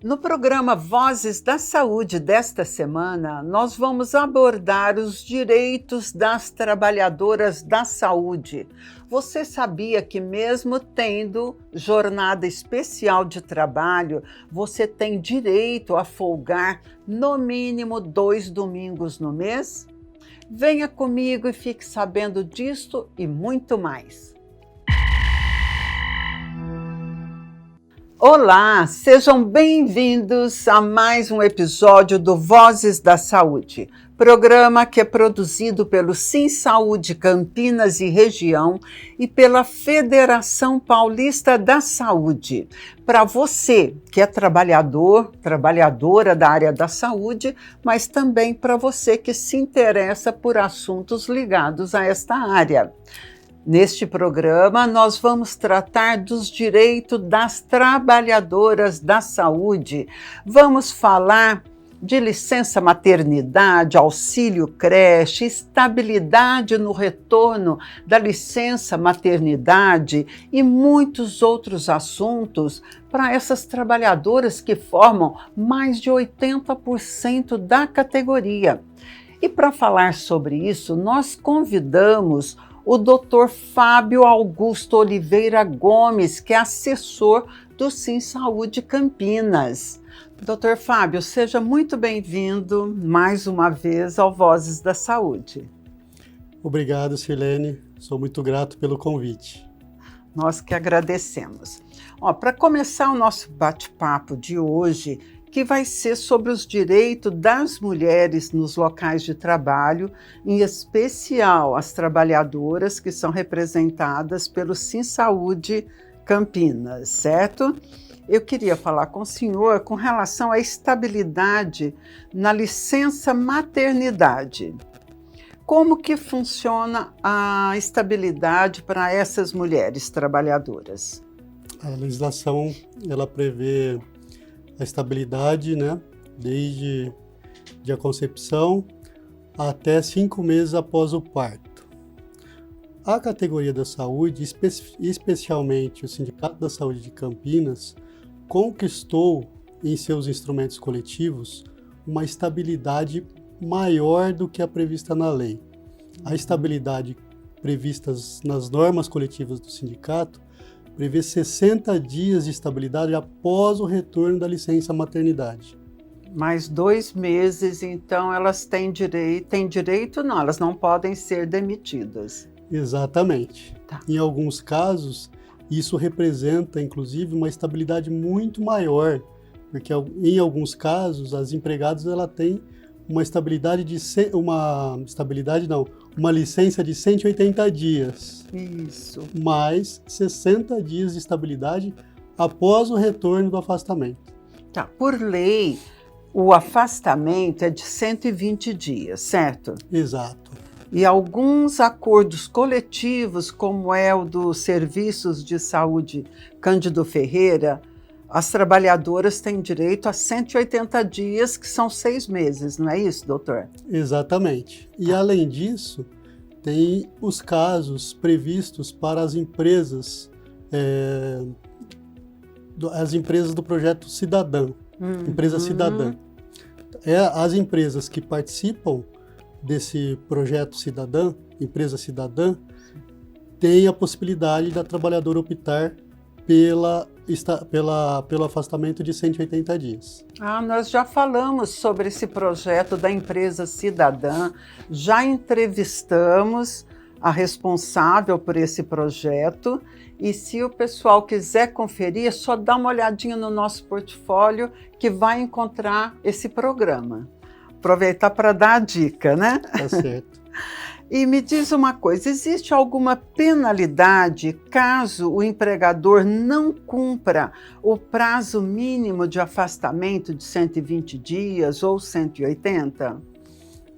No programa Vozes da Saúde desta semana, nós vamos abordar os direitos das trabalhadoras da saúde. Você sabia que mesmo tendo jornada especial de trabalho, você tem direito a folgar no mínimo 2 domingos no mês? Venha comigo e fique sabendo disto e muito mais. Olá, sejam bem-vindos a mais um episódio do Vozes da Saúde, programa que é produzido pelo SimSaúde Campinas e Região e pela Federação Paulista da Saúde. Para você que é trabalhador, trabalhadora da área da saúde, mas também para você que se interessa por assuntos ligados a esta área. Neste programa, nós vamos tratar dos direitos das trabalhadoras da saúde. Vamos falar de licença maternidade, auxílio creche, estabilidade no retorno da licença maternidade e muitos outros assuntos para essas trabalhadoras que formam mais de 80% da categoria. E para falar sobre isso, nós convidamos o Dr. Fábio Augusto Oliveira Gomes, que é assessor do SimSaúde Campinas. Dr. Fábio, seja muito bem-vindo mais uma vez ao Vozes da Saúde. Obrigado, Sirlene. Sou muito grato pelo convite. Nós que agradecemos. Para começar o nosso bate-papo de hoje, que vai ser sobre os direitos das mulheres nos locais de trabalho, em especial as trabalhadoras que são representadas pelo SimSaúde Campinas, certo? Eu queria falar com o senhor com relação à estabilidade na licença maternidade. Como que funciona a estabilidade para essas mulheres trabalhadoras? A legislação, ela prevê a estabilidade, desde a concepção até 5 meses após o parto. A categoria da saúde, especialmente o Sindicato da Saúde de Campinas, conquistou em seus instrumentos coletivos uma estabilidade maior do que a prevista na lei. A estabilidade prevista nas normas coletivas do sindicato prevê 60 dias de estabilidade após o retorno da licença maternidade. Mais 2 meses, então elas têm direito? Não, elas não podem ser demitidas. Exatamente. Tá. Em alguns casos, isso representa, inclusive, uma estabilidade muito maior, porque em alguns casos as empregadas têm uma licença de 180 dias. Isso. Mais 60 dias de estabilidade após o retorno do afastamento. Tá. Por lei, o afastamento é de 120 dias, certo? Exato. E alguns acordos coletivos, como é o dos Serviços de Saúde Cândido Ferreira, as trabalhadoras têm direito a 180 dias, que são 6 meses, não é isso, doutor? Exatamente. E além disso, tem os casos previstos para as empresas do projeto Cidadã, Empresa Cidadã. As empresas que participam desse projeto Cidadã, Empresa Cidadã, têm a possibilidade da trabalhadora optar pelo afastamento de 180 dias. Nós já falamos sobre esse projeto da Empresa Cidadã, já entrevistamos a responsável por esse projeto e se o pessoal quiser conferir, é só dar uma olhadinha no nosso portfólio que vai encontrar esse programa. Aproveitar para dar a dica, né? Tá certo. E me diz uma coisa, existe alguma penalidade caso o empregador não cumpra o prazo mínimo de afastamento de 120 dias ou 180?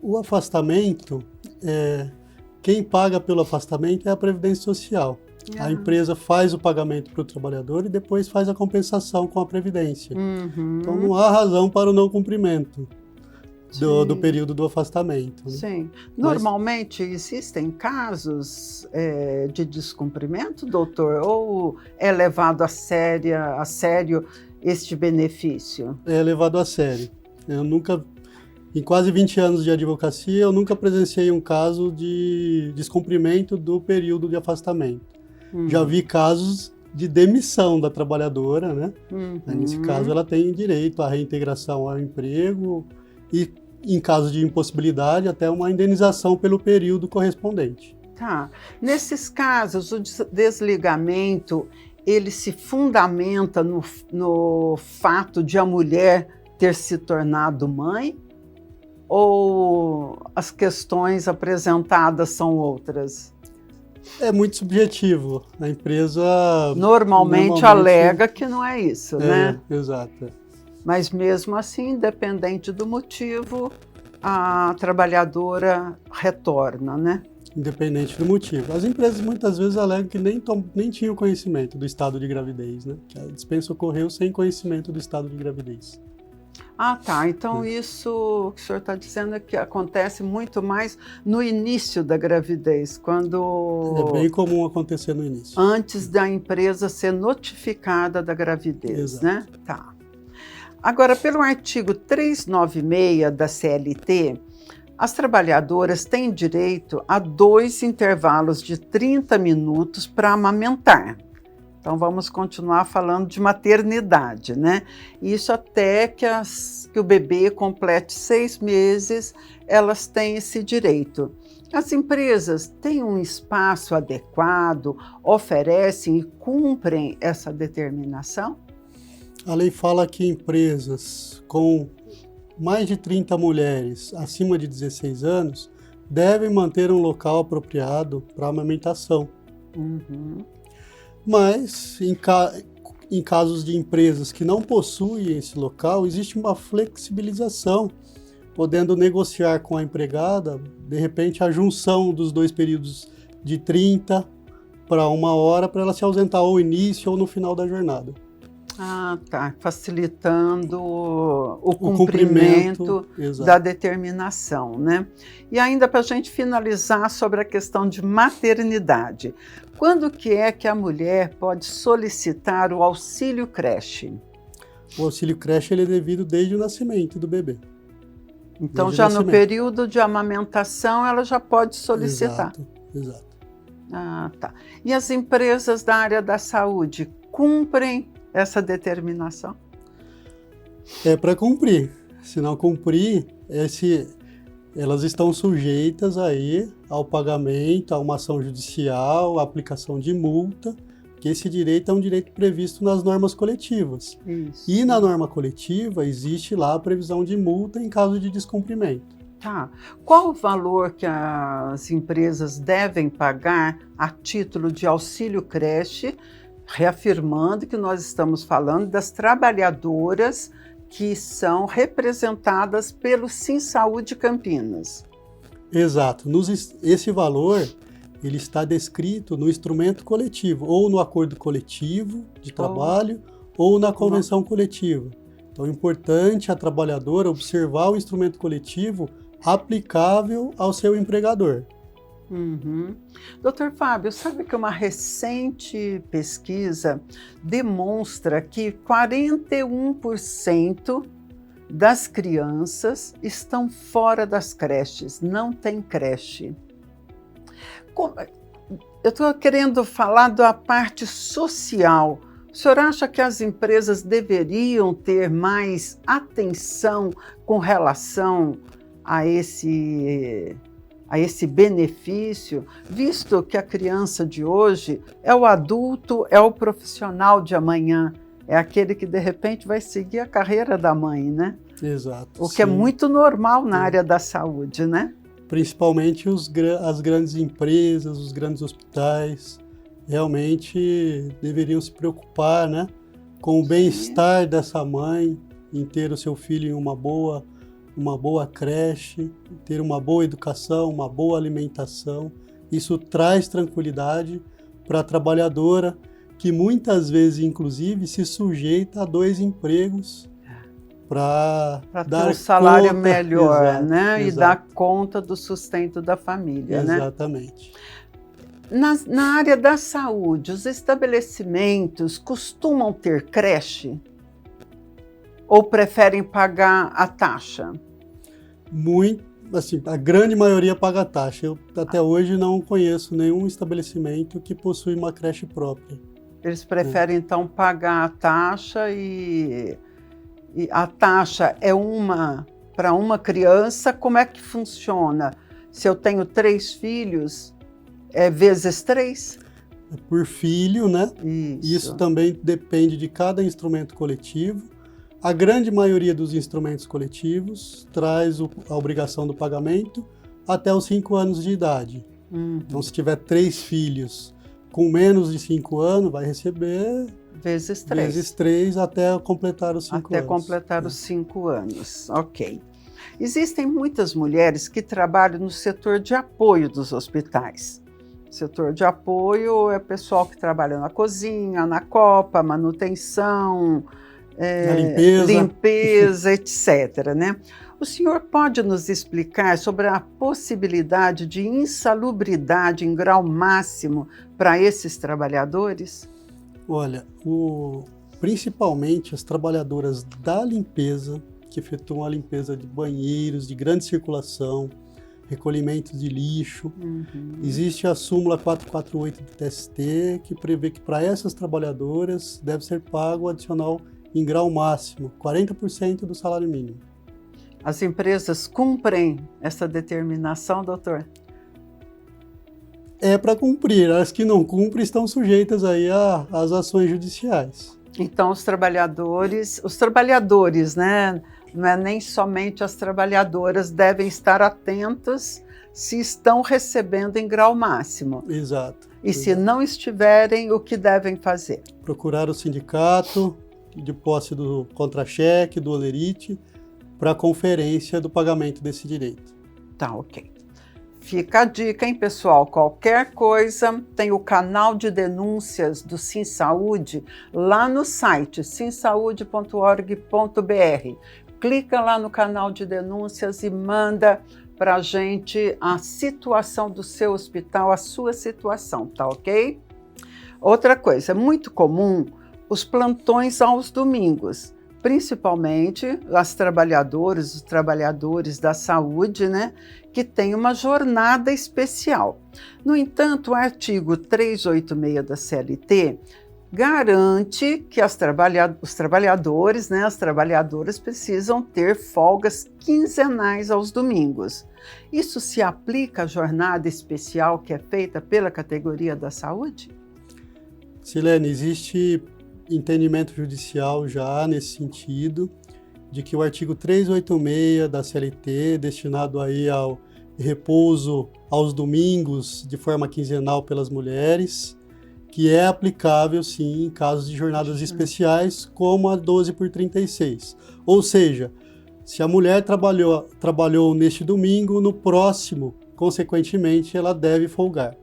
O afastamento, quem paga pelo afastamento é a Previdência Social. A empresa faz o pagamento para o trabalhador e depois faz a compensação com a Previdência. Então não há razão para o não cumprimento do período do afastamento. Né? Sim. Normalmente existem casos de descumprimento, doutor? Ou é levado a sério este benefício? É levado a sério. Eu nunca, em quase 20 anos de advocacia, eu nunca presenciei um caso de descumprimento do período de afastamento. Já vi casos de demissão da trabalhadora, né? Nesse caso, ela tem direito à reintegração ao emprego e, em caso de impossibilidade, até uma indenização pelo período correspondente. Tá. Nesses casos, o desligamento, ele se fundamenta no fato de a mulher ter se tornado mãe? Ou as questões apresentadas são outras? É muito subjetivo. A empresa Normalmente alega que não é isso, né? Exato. Mas mesmo assim, independente do motivo, a trabalhadora retorna, né? Independente do motivo. As empresas muitas vezes alegam que nem tinham conhecimento do estado de gravidez, né? Que a dispensa ocorreu sem conhecimento do estado de gravidez. Ah, tá. Então isso que o senhor está dizendo é que acontece muito mais no início da gravidez, quando... É bem comum acontecer no início. Antes da empresa ser notificada da gravidez, Exato. né? Tá. Agora, pelo artigo 396 da CLT, as trabalhadoras têm direito a 2 intervalos de 30 minutos para amamentar. Então, vamos continuar falando de maternidade, né? Isso até que o bebê complete 6 meses, elas têm esse direito. As empresas têm um espaço adequado, oferecem e cumprem essa determinação? A lei fala que empresas com mais de 30 mulheres acima de 16 anos devem manter um local apropriado para amamentação. Mas, em casos de empresas que não possuem esse local, existe uma flexibilização, podendo negociar com a empregada, de repente, a junção dos 2 períodos de 30 para 1 hora, para ela se ausentar ou no início ou no final da jornada. Ah, tá. Facilitando o cumprimento da determinação, né? E ainda para a gente finalizar sobre a questão de maternidade. Quando que é que a mulher pode solicitar o auxílio creche? O auxílio creche ele é devido desde o nascimento do bebê. Então, já no período de amamentação, ela já pode solicitar. Exato. Ah, tá. E as empresas da área da saúde cumprem essa determinação? É para cumprir. Se não cumprir, elas estão sujeitas aí ao pagamento, a uma ação judicial, à aplicação de multa, que esse direito é um direito previsto nas normas coletivas. Isso. E na norma coletiva existe lá a previsão de multa em caso de descumprimento. Tá. Qual o valor que as empresas devem pagar a título de auxílio creche, reafirmando que nós estamos falando das trabalhadoras que são representadas pelo SimSaúde Campinas? Exato. Esse valor ele está descrito no instrumento coletivo, ou no acordo coletivo de trabalho, ou na convenção coletiva. Então é importante a trabalhadora observar o instrumento coletivo aplicável ao seu empregador. Doutor Fábio, sabe que uma recente pesquisa demonstra que 41% das crianças estão fora das creches, não tem creche. Eu estou querendo falar da parte social. O senhor acha que as empresas deveriam ter mais atenção com relação a esse benefício, visto que a criança de hoje é o adulto, é o profissional de amanhã, é aquele que de repente vai seguir a carreira da mãe, né? Exato. O que é muito normal na área da saúde, né? Principalmente as grandes empresas, os grandes hospitais, realmente deveriam se preocupar, né, com o bem-estar dessa mãe, em ter o seu filho em uma boa creche, ter uma boa educação, uma boa alimentação. Isso traz tranquilidade para a trabalhadora, que muitas vezes, inclusive, se sujeita a 2 empregos para dar ter um salário conta, melhor, né? Exato. E dar conta do sustento da família, né? Exatamente. Na área da saúde, os estabelecimentos costumam ter creche? Ou preferem pagar a taxa? Muito, assim, a grande maioria paga a taxa. Eu até hoje não conheço nenhum estabelecimento que possui uma creche própria. Eles preferem, então, pagar a taxa e a taxa é para uma criança. Como é que funciona? Se eu tenho 3 filhos, é vezes 3? É por filho, né? Isso também depende de cada instrumento coletivo. A grande maioria dos instrumentos coletivos traz a obrigação do pagamento até os 5 anos de idade. Então, se tiver 3 filhos com menos de 5 anos, vai receber vezes 3. Vezes 3 até completar os 5 anos. Até completar os 5 anos, ok. Existem muitas mulheres que trabalham no setor de apoio dos hospitais. O setor de apoio é pessoal que trabalha na cozinha, na copa, manutenção, limpeza, etc., né? O senhor pode nos explicar sobre a possibilidade de insalubridade em grau máximo para esses trabalhadores? Olha, principalmente as trabalhadoras da limpeza, que efetuam a limpeza de banheiros, de grande circulação, recolhimento de lixo. Existe a súmula 448 do TST, que prevê que para essas trabalhadoras deve ser pago adicional em grau máximo, 40% do salário mínimo. As empresas cumprem essa determinação, doutor? É para cumprir. As que não cumprem estão sujeitas aí às ações judiciais. Então, os trabalhadores, né? Não é nem somente as trabalhadoras, devem estar atentas se estão recebendo em grau máximo. Exato. E se não estiverem, o que devem fazer? Procurar o sindicato de posse do contra-cheque, do holerite, para a conferência do pagamento desse direito. Tá, ok. Fica a dica, hein, pessoal? Qualquer coisa, tem o canal de denúncias do SimSaúde lá no site simsaude.org.br. Clica lá no canal de denúncias e manda para a gente a situação do seu hospital, a sua situação, tá ok? Outra coisa, é muito comum os plantões aos domingos, principalmente as trabalhadoras, os trabalhadores da saúde, né, que tem uma jornada especial. No entanto, o artigo 386 da CLT garante que os trabalhadores, né, as trabalhadoras precisam ter folgas quinzenais aos domingos. Isso se aplica à jornada especial que é feita pela categoria da saúde? Silene, existe entendimento judicial já nesse sentido, de que o artigo 386 da CLT, destinado aí ao repouso aos domingos de forma quinzenal pelas mulheres, que é aplicável sim em casos de jornadas especiais, como a 12/36. Ou seja, se a mulher trabalhou neste domingo, no próximo, consequentemente, ela deve folgar.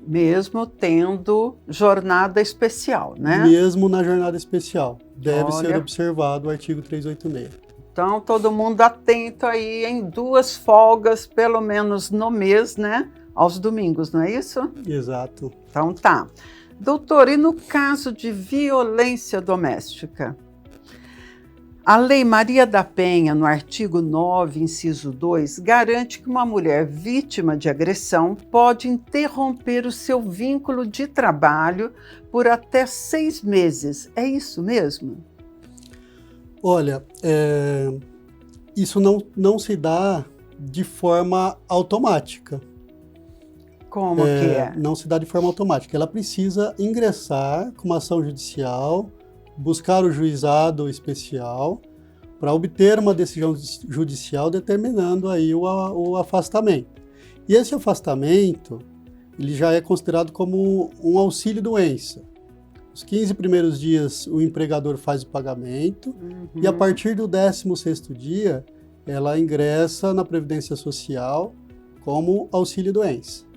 Mesmo tendo jornada especial, né? Mesmo na jornada especial. Deve ser observado o artigo 386. Então, todo mundo atento aí em 2 folgas, pelo menos no mês, né? Aos domingos, não é isso? Exato. Então tá. Doutor, e no caso de violência doméstica? A Lei Maria da Penha, no artigo 9, inciso 2, garante que uma mulher vítima de agressão pode interromper o seu vínculo de trabalho por até 6 meses. É isso mesmo? Olha, isso não se dá de forma automática. Como que é? Não se dá de forma automática. Ela precisa ingressar com uma ação judicial, buscar o juizado especial para obter uma decisão judicial determinando aí o afastamento. E esse afastamento, ele já é considerado como um auxílio-doença. Os 15 primeiros dias o empregador faz o pagamento e a partir do 16º dia ela ingressa na Previdência Social como auxílio-doença.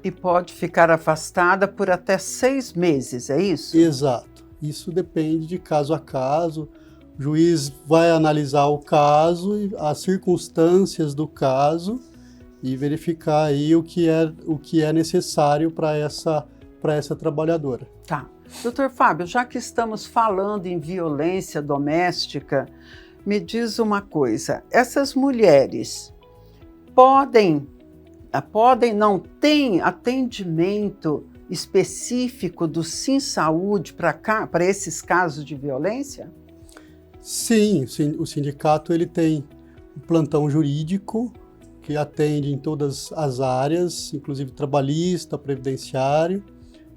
E pode ficar afastada por até 6 meses, é isso? Exato. Isso depende de caso a caso. O juiz vai analisar o caso, as circunstâncias do caso e verificar aí o que é necessário para essa trabalhadora. Tá. Doutor Fábio, já que estamos falando em violência doméstica, me diz uma coisa, essas mulheres podem não têm atendimento específico do SimSaúde para esses casos de violência? Sim, o sindicato ele tem um plantão jurídico que atende em todas as áreas, inclusive trabalhista, previdenciário,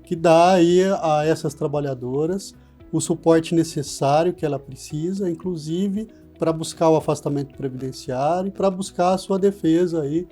que dá aí a essas trabalhadoras o suporte necessário que ela precisa, inclusive para buscar o afastamento previdenciário e para buscar a sua defesa aí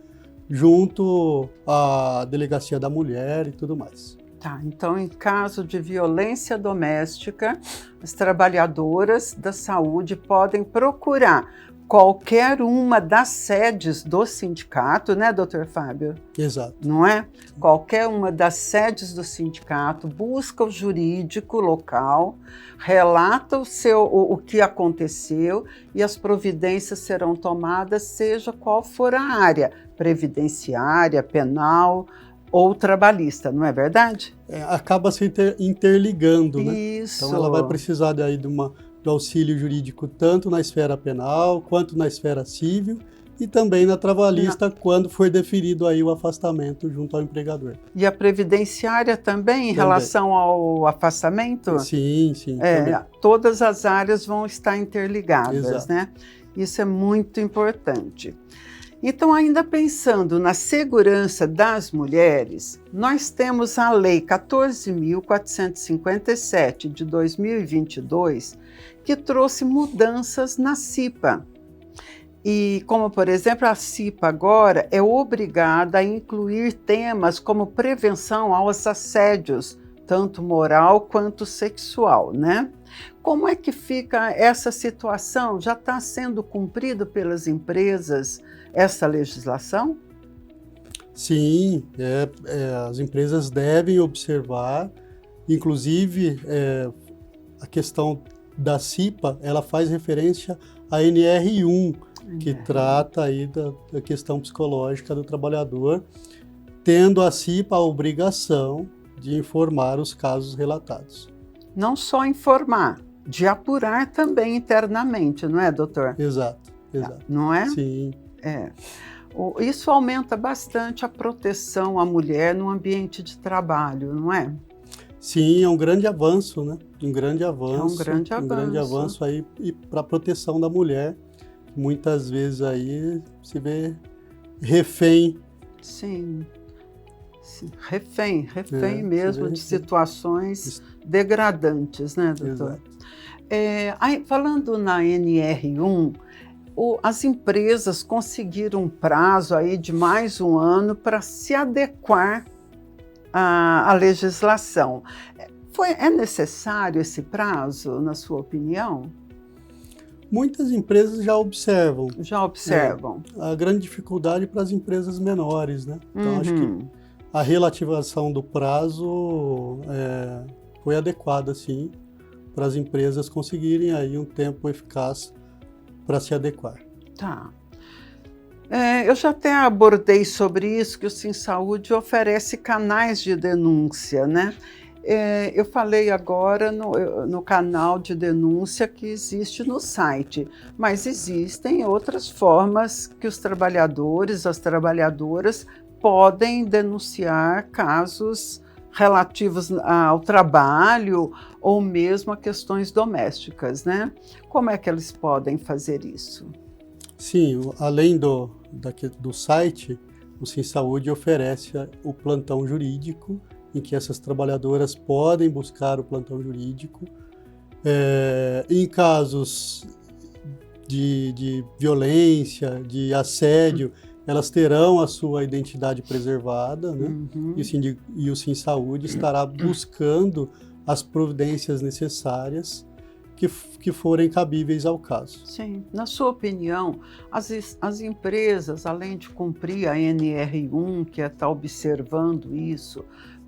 junto à Delegacia da Mulher e tudo mais. Tá, então em caso de violência doméstica, as trabalhadoras da saúde podem procurar qualquer uma das sedes do sindicato, né, doutor Fábio? Exato. Não é? Qualquer uma das sedes do sindicato, busca o jurídico local, relata o que aconteceu e as providências serão tomadas, seja qual for a área, previdenciária, penal ou trabalhista, não é verdade? Acaba se interligando, né? Isso. Então ela vai precisar daí do auxílio jurídico tanto na esfera penal quanto na esfera civil e também na trabalhista quando for deferido aí o afastamento junto ao empregador. E a previdenciária também, em relação ao afastamento? Sim. Todas as áreas vão estar interligadas, Exato. né? Isso é muito importante. Então, ainda pensando na segurança das mulheres, nós temos a Lei 14.457 de 2022, que trouxe mudanças na CIPA. E como, por exemplo, a CIPA agora é obrigada a incluir temas como prevenção aos assédios, tanto moral quanto sexual, né? Como é que fica essa situação? Já está sendo cumprido pelas empresas essa legislação? Sim, as empresas devem observar, inclusive a questão da CIPA, ela faz referência à NR1, que trata aí da questão psicológica do trabalhador, tendo a CIPA a obrigação de informar os casos relatados. Não só informar, de apurar também internamente, não é, doutor? Exato. Não é? Sim. Isso aumenta bastante a proteção à mulher no ambiente de trabalho, não é? Sim, é um grande avanço, né? Um grande avanço aí para a proteção da mulher. Muitas vezes aí se vê refém. Sim, refém mesmo de situações degradantes, né, doutor? Falando na NR1, as empresas conseguiram um prazo aí de mais um ano para se adequar à legislação. É necessário esse prazo, na sua opinião? Muitas empresas já observam. A grande dificuldade para as empresas menores, né? Então, acho que a relativização do prazo foi adequada, sim, para as empresas conseguirem aí um tempo eficaz para se adequar. Tá. Eu já até abordei sobre isso, que o SimSaúde oferece canais de denúncia, né? Eu falei agora no canal de denúncia que existe no site, mas existem outras formas que os trabalhadores, as trabalhadoras podem denunciar casos relativos ao trabalho ou mesmo a questões domésticas, né? Como é que eles podem fazer isso? Sim, além do site, o SimSaúde oferece o plantão jurídico, em que essas trabalhadoras podem buscar o plantão jurídico. Em casos de violência, de assédio, elas terão a sua identidade preservada, né? E o SimSaúde estará buscando as providências necessárias que forem cabíveis ao caso. Sim. Na sua opinião, as empresas, além de cumprir a NR1, que está observando isso,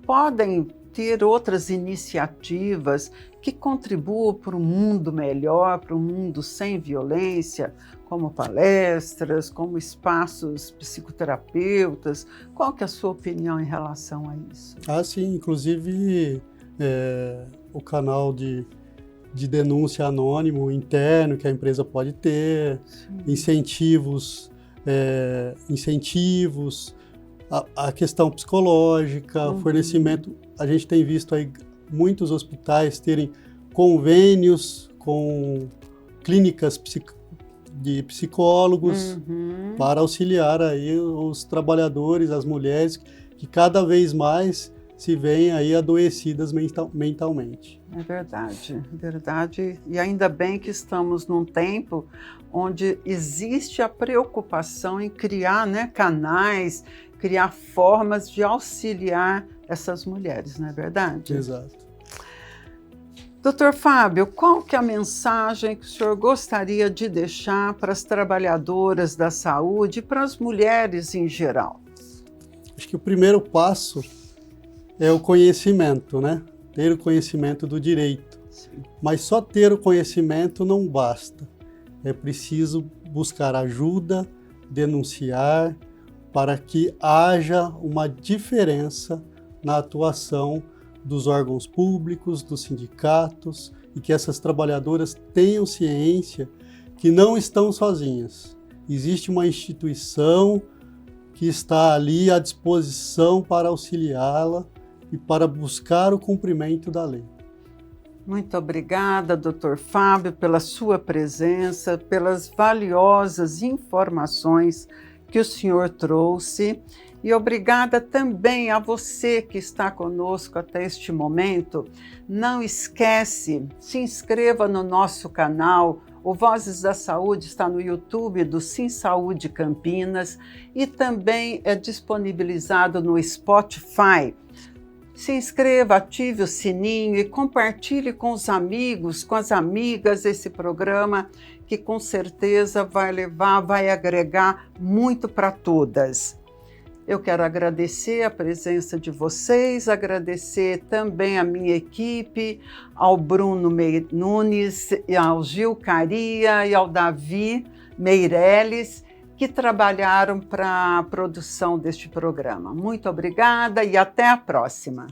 podem ter outras iniciativas que contribuam para um mundo melhor, para um mundo sem violência, como palestras, como espaços psicoterapeutas? Qual que é a sua opinião em relação a isso? Sim, inclusive o canal de denúncia anônimo interno que a empresa pode ter, incentivos, a questão psicológica, fornecimento. A gente tem visto aí muitos hospitais terem convênios com clínicas de psicólogos para auxiliar aí os trabalhadores, as mulheres que cada vez mais se veem aí adoecidas mentalmente. É verdade, verdade. E ainda bem que estamos num tempo onde existe a preocupação em criar, né, canais, criar formas de auxiliar essas mulheres, não é verdade? Exato. Doutor Fábio, qual que é a mensagem que o senhor gostaria de deixar para as trabalhadoras da saúde e para as mulheres em geral? Acho que o primeiro passo é o conhecimento, né? Ter o conhecimento do direito. Sim. Mas só ter o conhecimento não basta. É preciso buscar ajuda, denunciar, para que haja uma diferença na atuação dos órgãos públicos, dos sindicatos, e que essas trabalhadoras tenham ciência que não estão sozinhas. Existe uma instituição que está ali à disposição para auxiliá-la e para buscar o cumprimento da lei. Muito obrigada, doutor Fábio, pela sua presença, pelas valiosas informações que o senhor trouxe. E obrigada também a você que está conosco até este momento. Não esquece, se inscreva no nosso canal. O Vozes da Saúde está no YouTube do Sim Saúde Campinas e também é disponibilizado no Spotify. Se inscreva, ative o sininho e compartilhe com os amigos, com as amigas esse programa que com certeza vai agregar muito para todas. Eu quero agradecer a presença de vocês, agradecer também a minha equipe, ao Bruno Nunes, ao Gil Caria e ao Davi Meirelles, que trabalharam para a produção deste programa. Muito obrigada e até a próxima.